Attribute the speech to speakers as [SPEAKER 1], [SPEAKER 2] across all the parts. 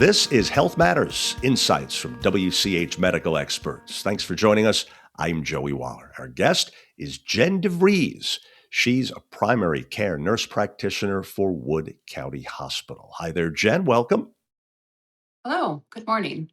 [SPEAKER 1] This is Health Matters Insights from WCH Medical Experts. Thanks for joining us. I'm Joey Waller. Our guest is Jen DeVries. She's a primary care nurse practitioner for Wood County Hospital. Hi there, Jen. Welcome.
[SPEAKER 2] Hello, good morning.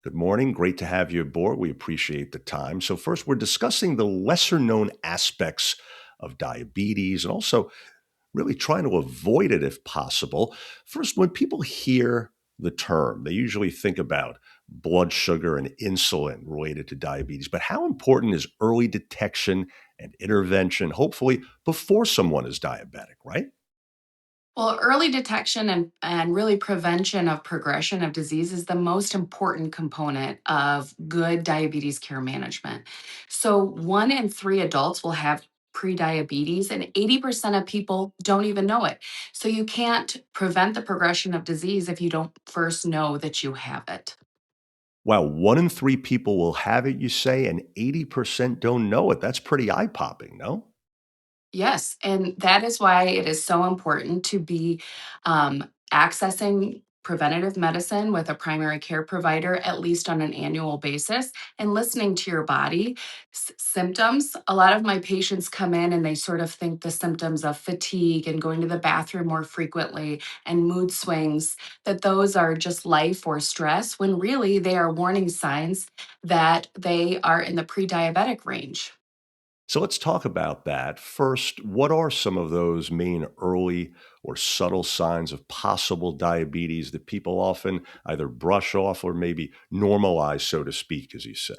[SPEAKER 1] Good morning. Great to have you aboard. We appreciate the time. So, first, we're discussing the lesser known aspects of diabetes and also really trying to avoid it if possible. First, when people hear the term, they usually think about blood sugar and insulin related to diabetes. But how important is early detection and intervention, hopefully before someone is diabetic, right?
[SPEAKER 2] Well, early detection and really prevention of progression of disease is the most important component of good diabetes care management. So, 1 in 3 adults will have prediabetes, and 80% of people don't even know it. So, you can't prevent the progression of disease if you don't first know that you have it.
[SPEAKER 1] Wow, 1 in 3 people will have it, you say, and 80% don't know it. That's pretty eye popping, no?
[SPEAKER 2] Yes, and that is why it is so important to be accessing preventative medicine with a primary care provider at least on an annual basis and listening to your body symptoms. A lot of my patients come in and they sort of think the symptoms of fatigue and going to the bathroom more frequently and mood swings, that those are just life or stress, when really they are warning signs that they are in the pre diabetic range.
[SPEAKER 1] So let's talk about that. First, what are some of those main early or subtle signs of possible diabetes that people often either brush off or maybe normalize, so to speak, as you say?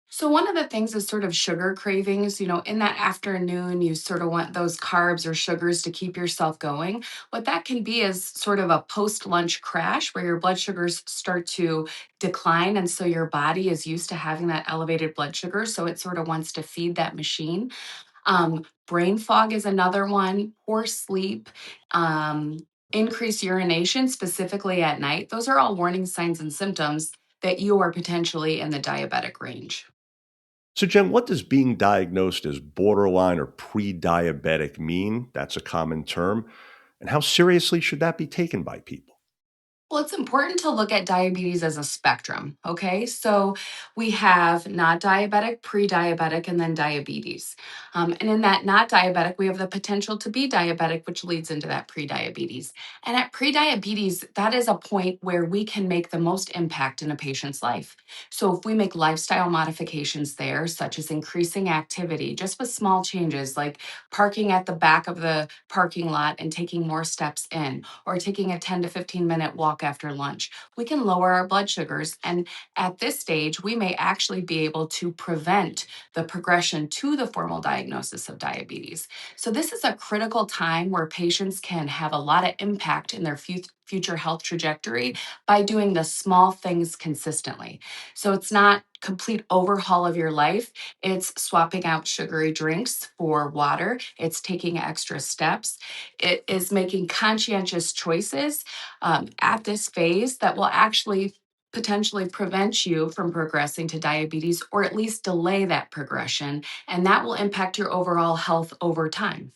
[SPEAKER 2] So one of the things is sort of sugar cravings. In that afternoon, you sort of want those carbs or sugars to keep yourself going. What that can be is sort of a post-lunch crash where your blood sugars start to decline. And so your body is used to having that elevated blood sugar. So it sort of wants to feed that machine. Brain fog is another one, poor sleep, um, increased urination, specifically at night. Those are all warning signs and symptoms that you are potentially in the diabetic range.
[SPEAKER 1] So, Jen, what does being diagnosed as borderline or pre diabetic mean? That's a common term. And how seriously should that be taken by people?
[SPEAKER 2] Well, it's important to look at diabetes as a spectrum. Okay. So we have not diabetic, pre diabetic, and then diabetes. And in that not diabetic, we have the potential to be diabetic, which leads into that pre diabetes. And at pre diabetes, that is a point where we can make the most impact in a patient's life. So if we make lifestyle modifications there, such as increasing activity, just with small changes like parking at the back of the parking lot and taking more steps in, or taking a 10 to 15-minute walk after lunch, we can lower our blood sugars. And at this stage, we may actually be able to prevent the progression to the formal diagnosis of diabetes. So, this is a critical time where patients can have a lot of impact in their future health trajectory by doing the small things consistently. So, it's not complete overhaul of your life. It's swapping out sugary drinks for water. It's taking extra steps. It is making conscientious choices at this phase that will actually potentially prevent you from progressing to diabetes or at least delay that progression. And that will impact your overall health over time.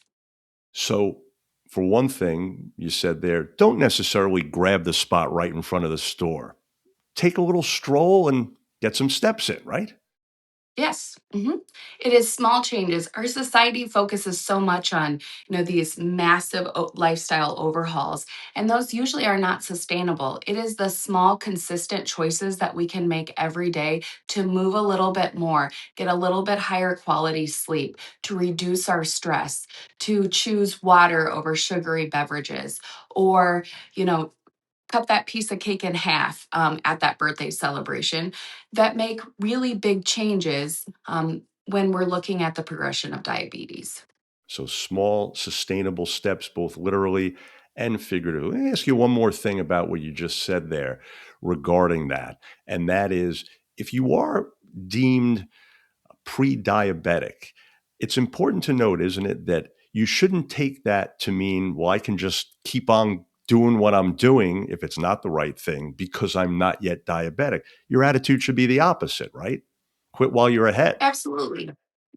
[SPEAKER 1] So, for one thing, you said there, don't necessarily grab the spot right in front of the store. Take a little stroll and get some steps in, right?
[SPEAKER 2] Yes. It is small changes. Our society focuses so much on, these massive lifestyle overhauls, and those usually are not sustainable. It is the small, consistent choices that we can make every day to move a little bit more, get a little bit higher quality sleep, to reduce our stress, to choose water over sugary beverages, or, you know, cut that piece of cake in half at that birthday celebration, that make really big changes when we're looking at the progression of diabetes.
[SPEAKER 1] So small, sustainable steps, both literally and figuratively. Let me ask you one more thing about what you just said there regarding that. And that is if you are deemed pre diabetic, it's important to note, isn't it, that you shouldn't take that to mean, well, I can just keep on doing what I'm doing if it's not the right thing because I'm not yet diabetic. Your attitude should be the opposite, right? Quit while you're ahead.
[SPEAKER 2] Absolutely.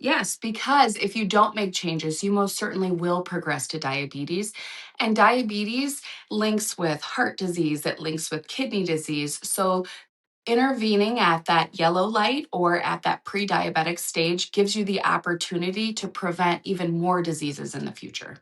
[SPEAKER 2] Yes, because if you don't make changes, you most certainly will progress to diabetes. And diabetes links with heart disease, it links with kidney disease. So intervening at that yellow light or at that pre diabetic stage gives you the opportunity to prevent even more diseases in the future.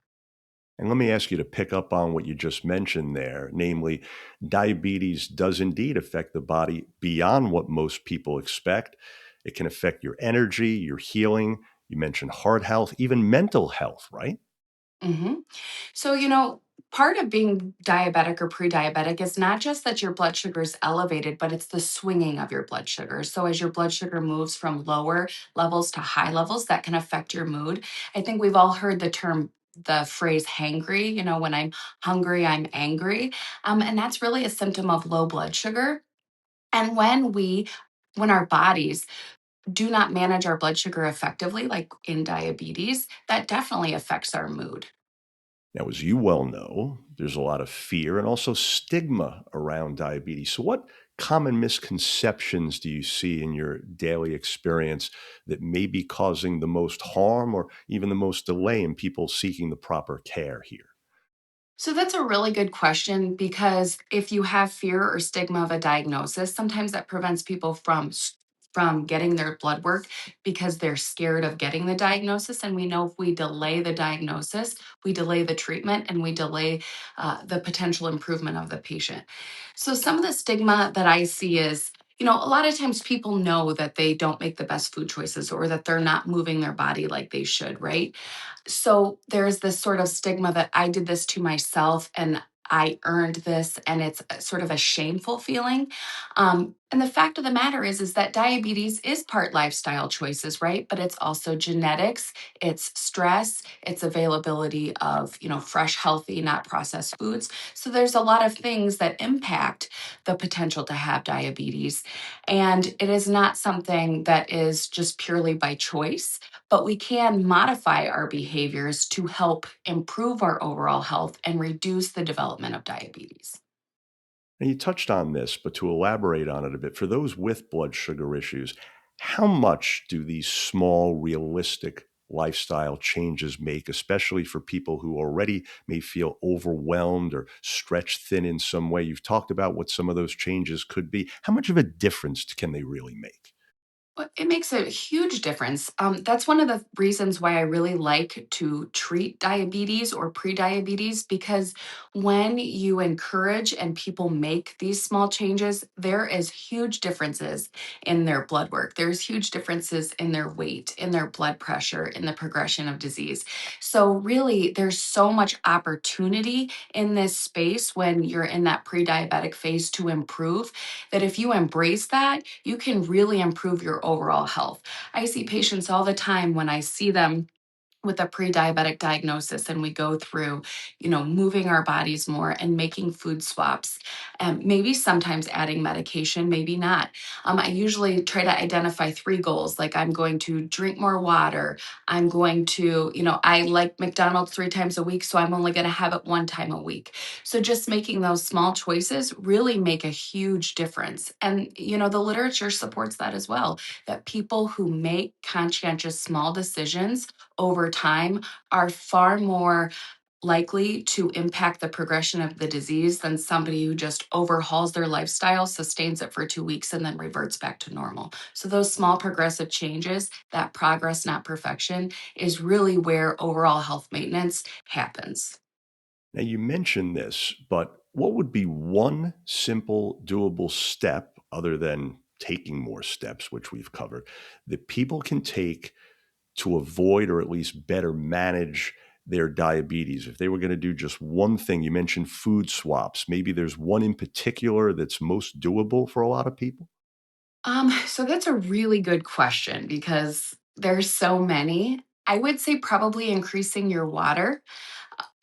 [SPEAKER 1] And let me ask you to pick up on what you just mentioned there, namely, diabetes does indeed affect the body beyond what most people expect. It can affect your energy, your healing. You mentioned heart health, even mental health, right?
[SPEAKER 2] hmm So, part of being diabetic or pre diabetic is not just that your blood sugar is elevated, but it's the swinging of your blood sugar. So, as your blood sugar moves from lower levels to high levels, that can affect your mood. I think we've all heard the phrase hangry, when I'm hungry, I'm angry. And that's really a symptom of low blood sugar. And when our bodies do not manage our blood sugar effectively, like in diabetes, that definitely affects our mood.
[SPEAKER 1] Now, as you well know, there's a lot of fear and also stigma around diabetes. So, what common misconceptions do you see in your daily experience that may be causing the most harm or even the most delay in people seeking the proper care here?
[SPEAKER 2] So that's a really good question because if you have fear or stigma of a diagnosis, sometimes that prevents people from getting their blood work because they're scared of getting the diagnosis. And we know if we delay the diagnosis, we delay the treatment and we delay the potential improvement of the patient. So some of the stigma that I see is, a lot of times people know that they don't make the best food choices or that they're not moving their body like they should, right? So there's this sort of stigma that I did this to myself and I earned this, and it's sort of a shameful feeling. And the fact of the matter is that diabetes is part lifestyle choices, right? But it's also genetics, it's stress, it's availability of fresh, healthy, not processed foods. So there's a lot of things that impact the potential to have diabetes, and it is not something that is just purely by choice, but we can modify our behaviors to help improve our overall health and reduce the development of diabetes.
[SPEAKER 1] And you touched on this, but to elaborate on it a bit, for those with blood sugar issues, how much do these small, realistic lifestyle changes make, especially for people who already may feel overwhelmed or stretched thin in some way? You've talked about what some of those changes could be. How much of a difference can they really make?
[SPEAKER 2] Well, it makes a huge difference. That's one of the reasons why I really like to treat diabetes or prediabetes because when you encourage and people make these small changes, there is huge differences in their blood work. There's huge differences in their weight, in their blood pressure, in the progression of disease. So really, there's so much opportunity in this space when you're in that pre-diabetic phase to improve that if you embrace that, you can really improve your overall health. I see patients all the time when I see them with a pre-diabetic diagnosis and we go through moving our bodies more and making food swaps and maybe sometimes adding medication, maybe not. I usually try to identify three goals, like I'm going to drink more water, I'm going to I like McDonald's 3 times a week, so I'm only going to have it 1 time a week. So just making those small choices really make a huge difference, and the literature supports that as well, that people who make conscientious small decisions over time are far more likely to impact the progression of the disease than somebody who just overhauls their lifestyle, sustains it for 2 weeks, and then reverts back to normal. So, those small progressive changes, that progress, not perfection, is really where overall health maintenance happens.
[SPEAKER 1] Now, you mentioned this, but what would be one simple, doable step other than taking more steps, which we've covered, that people can take to avoid or at least better manage their diabetes? If they were going to do just one thing, you mentioned food swaps. Maybe there's one in particular that's most doable for a lot of people.
[SPEAKER 2] So that's a really good question because there's so many. I would say probably increasing your water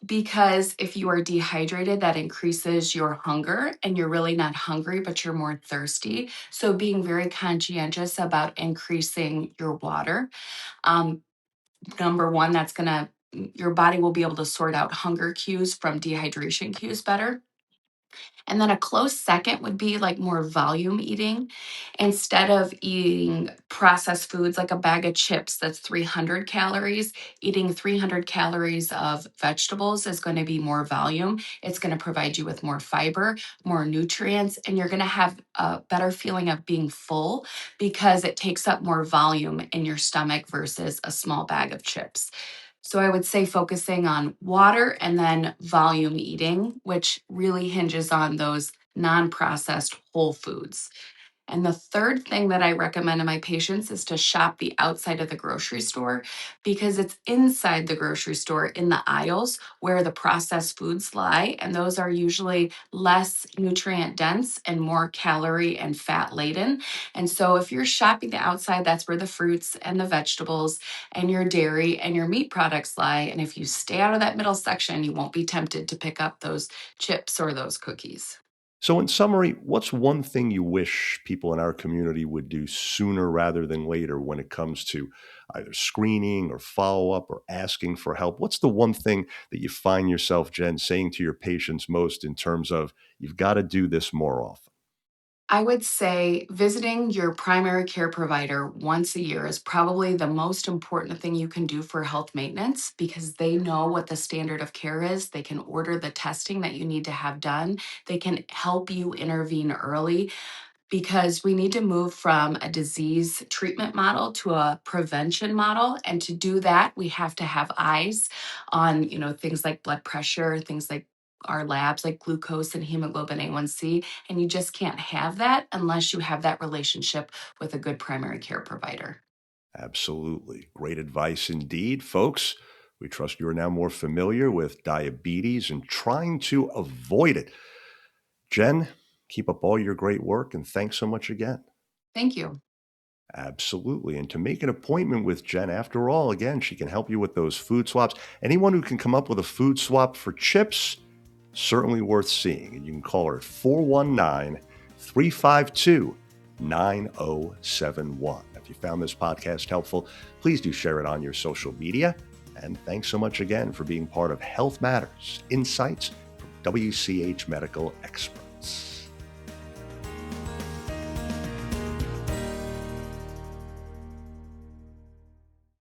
[SPEAKER 2] because if you are dehydrated, that increases your hunger and you're really not hungry, but you're more thirsty. So being very conscientious about increasing your water. Um, Number one, your body will be able to sort out hunger cues from dehydration cues better. And then a close second would be like more volume eating. Instead of eating processed foods like a bag of chips that's 300 calories, eating 300 calories of vegetables is going to be more volume. It's going to provide you with more fiber, more nutrients, and you're going to have a better feeling of being full because it takes up more volume in your stomach versus a small bag of chips. So I would say focusing on water and then volume eating, which really hinges on those non processed whole foods. And the third thing that I recommend to my patients is to shop the outside of the grocery store because it's inside the grocery store in the aisles where the processed foods lie. And those are usually less nutrient dense and more calorie and fat laden. And so if you're shopping the outside, that's where the fruits and the vegetables and your dairy and your meat products lie. And if you stay out of that middle section, you won't be tempted to pick up those chips or those cookies.
[SPEAKER 1] So, in summary, what's one thing you wish people in our community would do sooner rather than later when it comes to either screening or follow up or asking for help? What's the one thing that you find yourself, Jen, saying to your patients most in terms of you've got to do this more often?
[SPEAKER 2] I would say visiting your primary care provider once a year is probably the most important thing you can do for health maintenance because they know what the standard of care is. They can order the testing that you need to have done. They can help you intervene early because we need to move from a disease treatment model to a prevention model, and to do that we have to have eyes on things like blood pressure, things like our labs like glucose and hemoglobin A1C, and you just can't have that unless you have that relationship with a good primary care provider.
[SPEAKER 1] Absolutely. Great advice indeed, folks. We trust you are now more familiar with diabetes and trying to avoid it. Jen, keep up all your great work and thanks so much again.
[SPEAKER 2] Thank you.
[SPEAKER 1] Absolutely. And to make an appointment with Jen, after all, again, she can help you with those food swaps. Anyone who can come up with a food swap for chips, certainly worth seeing. And you can call her at 419 352 9071. If you found this podcast helpful, please do share it on your social media. And thanks so much again for being part of Health Matters Insights from WCH Medical Experts.